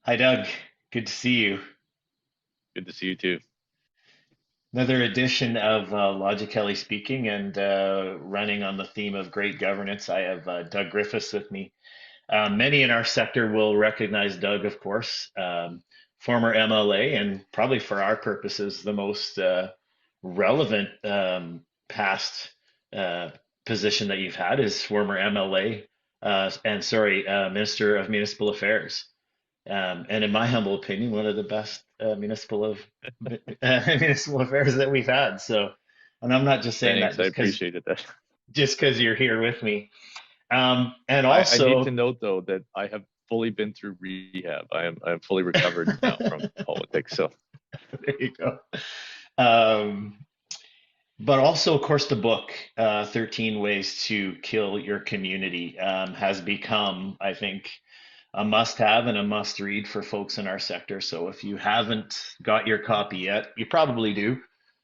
Hi, Doug. Good to see you. Good to see you too. Another edition of Logically Speaking and running on the theme of great governance. I have Doug Griffiths with me. Many in our sector will recognize Doug, of course, former MLA, and probably for our purposes, the most relevant past uh, position that you've had is former MLA Minister of Municipal Affairs. And in my humble opinion, one of the best municipal affairs that we've had. So, and I'm not just saying that Thanks, I appreciated that. just because you're here with me. And I need to also, note though that I have fully been through rehab. I'm fully recovered now from politics. So there you go. Um, but also, of course, the book, 13 Ways to Kill Your Community, has become, I think, a must have and a must read for folks in our sector. So if you haven't got your copy yet, you probably do.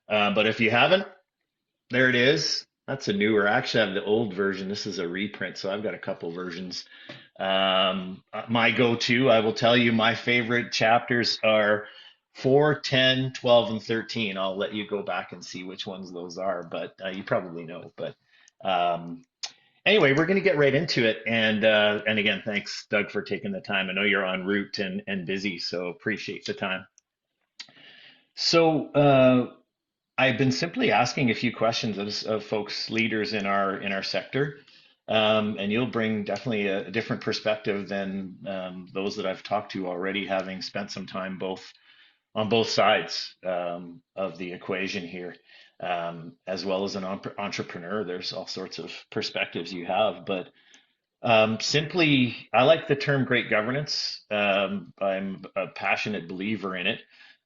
But if you haven't, there it is. That's a newer. Actually, I have the old version. This is a reprint, so I've got a couple versions. My go-to, I will tell you, my favorite chapters are 4, 10, 12, and 13. I'll let you go back and see which ones those are, but you probably know. But um, anyway, we're going to get right into it. And again, thanks, Doug, for taking the time. I know you're en route and busy, so appreciate the time. So I've been simply asking a few questions of folks, leaders in our sector, and you'll bring definitely a different perspective than those that I've talked to already, having spent some time both on both sides of the equation here. As well as an entrepreneur, there's all sorts of perspectives you have, but simply, I like the term great governance. I'm a passionate believer in it,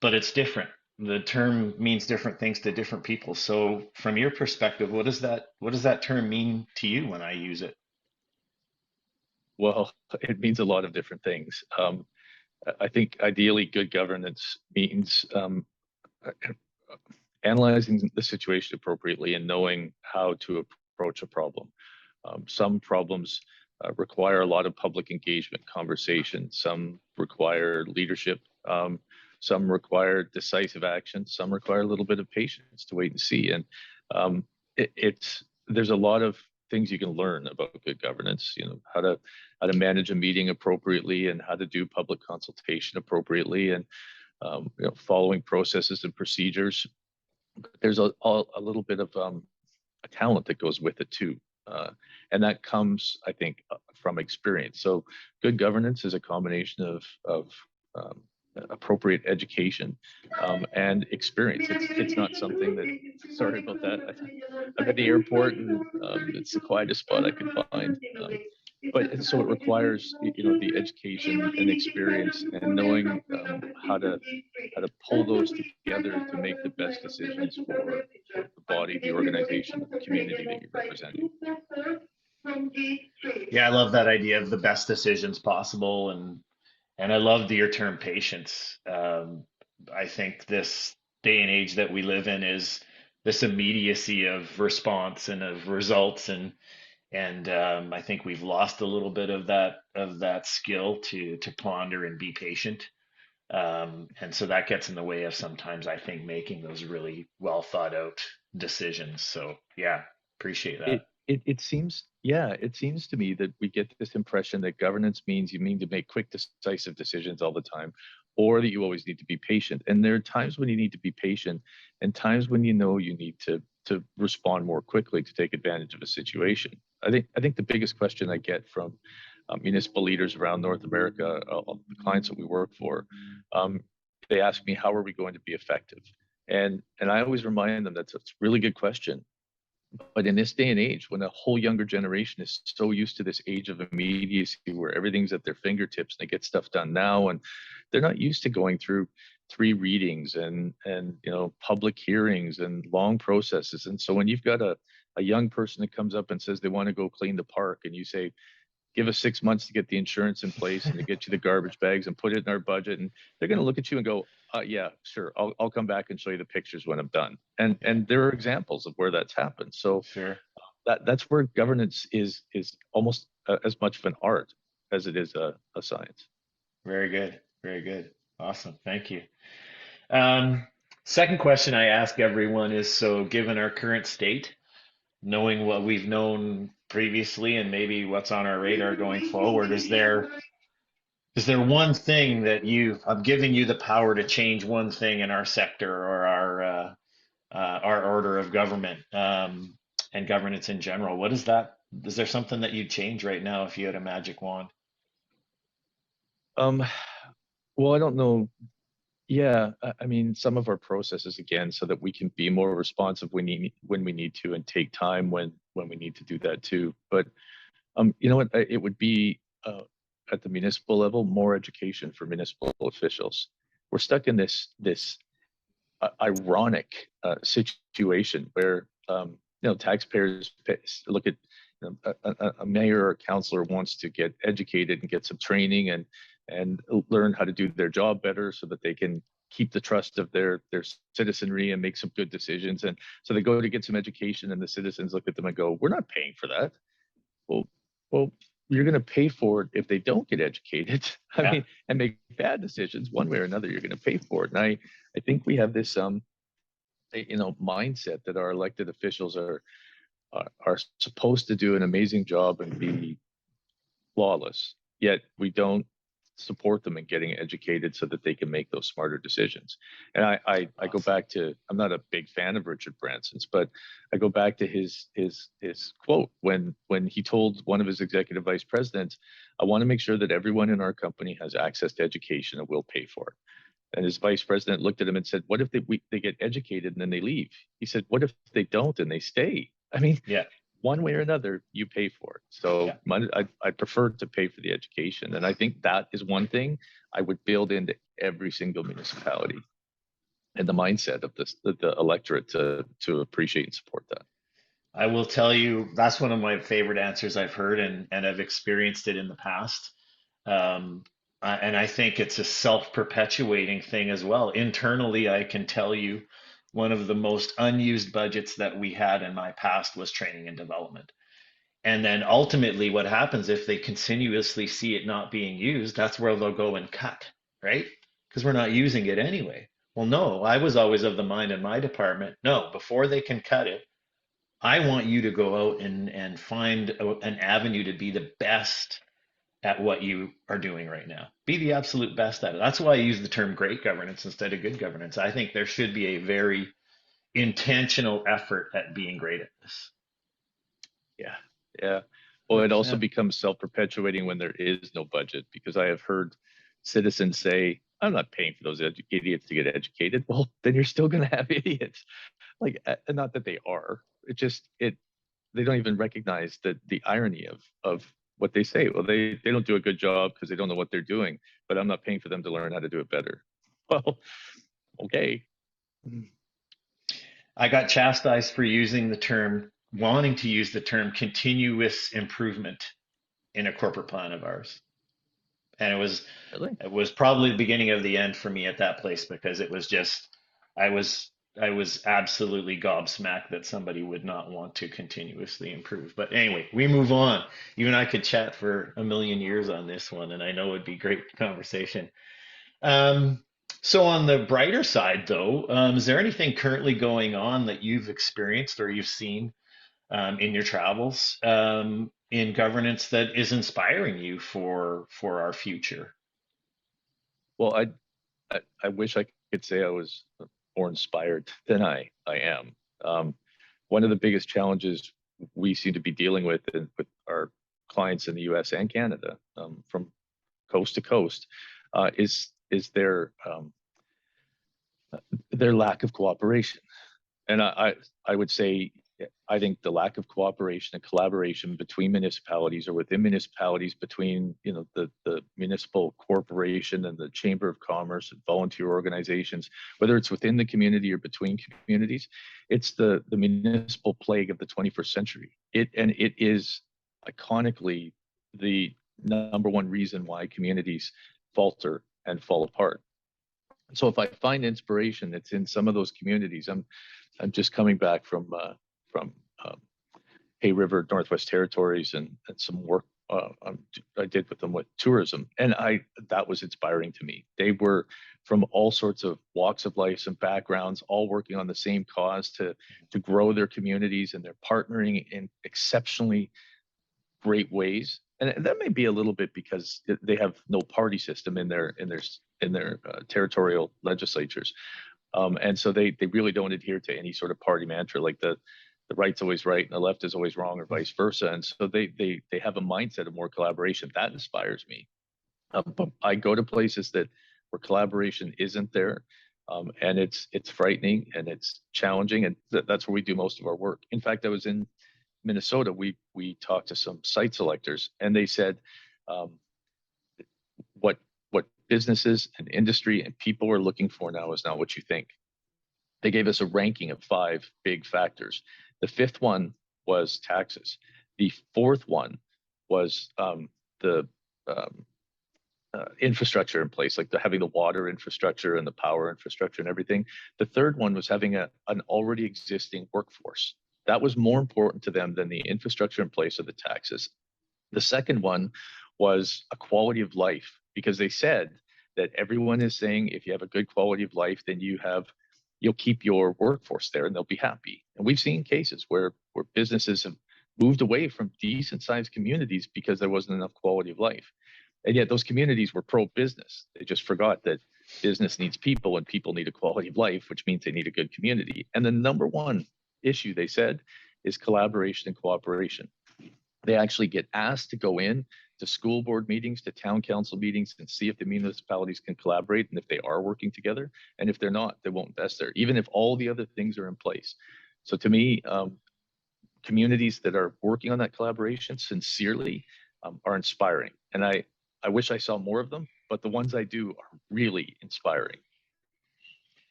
but it's different. The term means different things to different people. So, from your perspective, what does that term mean to you when I use it? well, it means a lot of different things. I think ideally good governance means analyzing the situation appropriately and knowing how to approach a problem. Some problems require a lot of public engagement, conversation. Some require leadership. Some require decisive action. Some require a little bit of patience to wait and see. And it's there's a lot of things you can learn about good governance. You know how to manage a meeting appropriately and how to do public consultation appropriately, and following processes and procedures. There's a little bit of a talent that goes with it too. And that comes, I think, from experience. So good governance is a combination of um, appropriate education and experience. It's not something that, sorry about that. I'm at the airport and it's the quietest spot I could find. But so it requires, the education and experience and knowing how to pull those together to make the best decisions for the body, the organization, the community that you're representing. Yeah, I love that idea of the best decisions possible, and I love your term patience. I think this day and age that we live in is this immediacy of response and of results, and I think we've lost a little bit of that skill to ponder and be patient. And so that gets in the way of sometimes I think making those really well thought out decisions. So yeah, appreciate that. It seems, yeah, it seems to me that we get this impression that governance means you mean to make quick, decisive decisions all the time, or that you always need to be patient. And there are times when you need to be patient, and times when you need to respond more quickly to take advantage of a situation. I think the biggest question I get from municipal leaders around North America, the clients that we work for, um, they ask me, how are we going to be effective? And I always remind them that's a really good question. But in this day and age, when a whole younger generation is so used to this age of immediacy where everything's at their fingertips and they get stuff done now, and they're not used to going through three readings and public hearings and long processes. And so when you've got a young person that comes up and says they want to go clean the park, and you say, give us 6 months to get the insurance in place and to get you the garbage bags and put it in our budget. And they're going to look at you and go, yeah, sure. I'll come back and show you the pictures when I'm done. And there are examples of where that's happened. So Sure. that's where governance is almost as much of an art as it is a science. Very good. Very good. Awesome. Thank you. Um, Second question I ask everyone is, so given our current state, knowing what we've known previously and maybe what's on our radar going forward, is there one thing that I'm giving you the power to change one thing in our sector or our order of government, and governance in general? What is that? Is there something that you'd change right now if you had a magic wand? Um, well, I don't know. Yeah, I mean, some of our processes again, so that we can be more responsive when we need to, and take time when we need to do that too. But you know what? It would be at the municipal level, more education for municipal officials. We're stuck in this ironic situation where taxpayers look at a mayor or a councillor wants to get educated and get some training and learn how to do their job better so that they can keep the trust of their citizenry and make some good decisions. And so they go to get some education, and the citizens look at them and go, "We're not paying for that." Well, well, you're going to pay for it if they don't get educated. I Yeah. mean, and make bad decisions one way or another. You're going to pay for it. And I think we have this mindset that our elected officials are supposed to do an amazing job and be flawless, yet we don't support them in getting educated so that they can make those smarter decisions. And I go Awesome. back to, I'm not a big fan of Richard Branson's, but I go back to his quote when he told one of his executive vice presidents, "I want to make sure that everyone in our company has access to education and we'll pay for it." And his vice president looked at him and said, "What if they get educated and then they leave?" He said, "What if they don't and they stay?" I mean, Yeah. one way or another, you pay for it. So Yeah. I prefer to pay for the education. And I think that is one thing I would build into every single municipality, and the mindset of the electorate to appreciate and support that. I will tell you that's one of my favorite answers I've heard, and I've experienced it in the past. Um, and I think it's a self-perpetuating thing as well. Internally, I can tell you one of the most unused budgets that we had in my past was training and development. And then ultimately, what happens if they continuously see it not being used, that's where they'll go and cut, right? Because we're not using it anyway. Well, no, I was always of the mind in my department, no, before they can cut it, I want you to go out and find an avenue to be the best at what you are doing right now. Be the absolute best at it. That's why I use the term great governance instead of good governance. I think there should be a very intentional effort at being great at this. Yeah. Yeah. Well, it also 100%. becomes self-perpetuating when there is no budget, because I have heard citizens say, "I'm not paying for those idiots to get educated." Well, then you're still going to have idiots. Like, not that they are. It they don't even recognize the irony of what they say. Well, they don't do a good job because they don't know what they're doing, but I'm not paying for them to learn how to do it better. Well, okay. I got chastised for wanting to use the term continuous improvement in a corporate plan of ours. And Really? it was probably the beginning of the end for me at that place because it was just I was I was absolutely gobsmacked that somebody would not want to continuously improve. But anyway, we move on. You and I could chat for a million years on this one, and I know it'd be great conversation. Um, so on the brighter side, though, is there anything currently going on that you've experienced or you've seen in your travels in governance that is inspiring you for our future? Well, I wish I could say I was more inspired than I am. Um, One of the biggest challenges we seem to be dealing with our clients in the U.S. and Canada, from coast to coast, is their lack of cooperation. And I would say, I think the lack of cooperation and collaboration between municipalities or within municipalities, between the municipal corporation and the chamber of commerce and volunteer organizations, whether it's within the community or between communities, it's the municipal plague of the 21st century. It is iconically the number one reason why communities falter and fall apart. So if I find inspiration, it's in some of those communities. I'm just coming back from Hay River, Northwest Territories, and some work I did with them with tourism, and that was inspiring to me. They were from all sorts of walks of life and backgrounds, all working on the same cause to grow their communities, and they're partnering in exceptionally great ways. And that may be a little bit because they have no party system in their territorial legislatures, and so they really don't adhere to any sort of party mantra like the right's always right and the left is always wrong or vice versa. And so they have a mindset of more collaboration that inspires me. But I go to places that where collaboration isn't there, and it's frightening and it's challenging, and that's where we do most of our work. In fact, I was in Minnesota. We talked to some site selectors, and they said um, what businesses and industry and people are looking for now is not what you think. They gave us a ranking of 5 big factors. The 5th one was taxes. The 4th one was the infrastructure in place, like having the water infrastructure and the power infrastructure and everything. The 3rd one was having an already existing workforce. That was more important to them than the infrastructure in place or the taxes. The 2nd one was a quality of life, because they said that everyone is saying if you have a good quality of life, then you'll keep your workforce there and they'll be happy. And we've seen cases where businesses have moved away from decent sized communities because there wasn't enough quality of life. And yet those communities were pro-business. They just forgot that business needs people and people need a quality of life, which means they need a good community. And the number one issue, they said, is collaboration and cooperation. They actually get asked to go in to school board meetings, to town council meetings, and see if the municipalities can collaborate and if they are working together. And if they're not, they won't invest there, even if all the other things are in place. So to me, communities that are working on that collaboration sincerely are inspiring. And I wish I saw more of them, but the ones I do are really inspiring.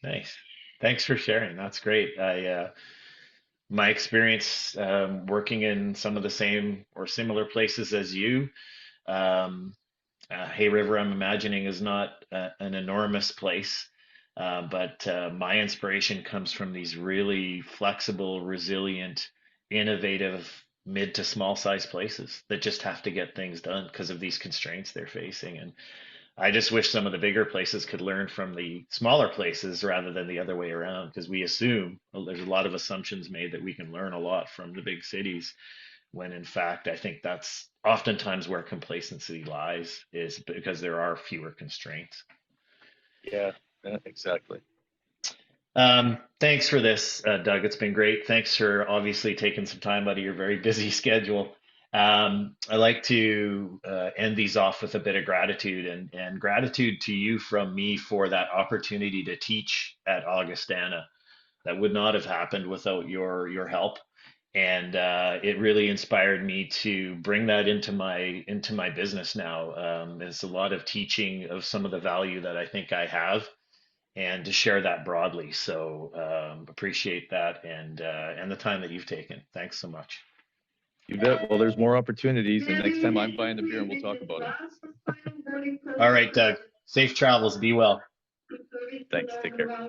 Nice. Thanks for sharing. That's great. My experience working in some of the same or similar places as you. Um, Hay River, I'm imagining, is not an enormous place, but my inspiration comes from these really flexible, resilient, innovative, mid to small size places that just have to get things done because of these constraints they're facing. And I just wish some of the bigger places could learn from the smaller places rather than the other way around, because we assume, well, there's a lot of assumptions made that we can learn a lot from the big cities, when in fact, I think that's oftentimes where complacency lies, is because there are fewer constraints. Yeah, exactly. Thanks for this, Doug. It's been great. Thanks for obviously taking some time out of your very busy schedule. I like to end these off with a bit of gratitude, and gratitude to you from me for that opportunity to teach at Augustana. That would not have happened without your help, and it really inspired me to bring that into my business now. There's a lot of teaching of some of the value that I think I have, and to share that broadly. So appreciate that, and the time that you've taken. Thanks so much. You bet. Well, there's more opportunities, and next time I'm buying a beer and we'll talk about them. All right, Doug. Safe travels. Be well. Thanks. Take care.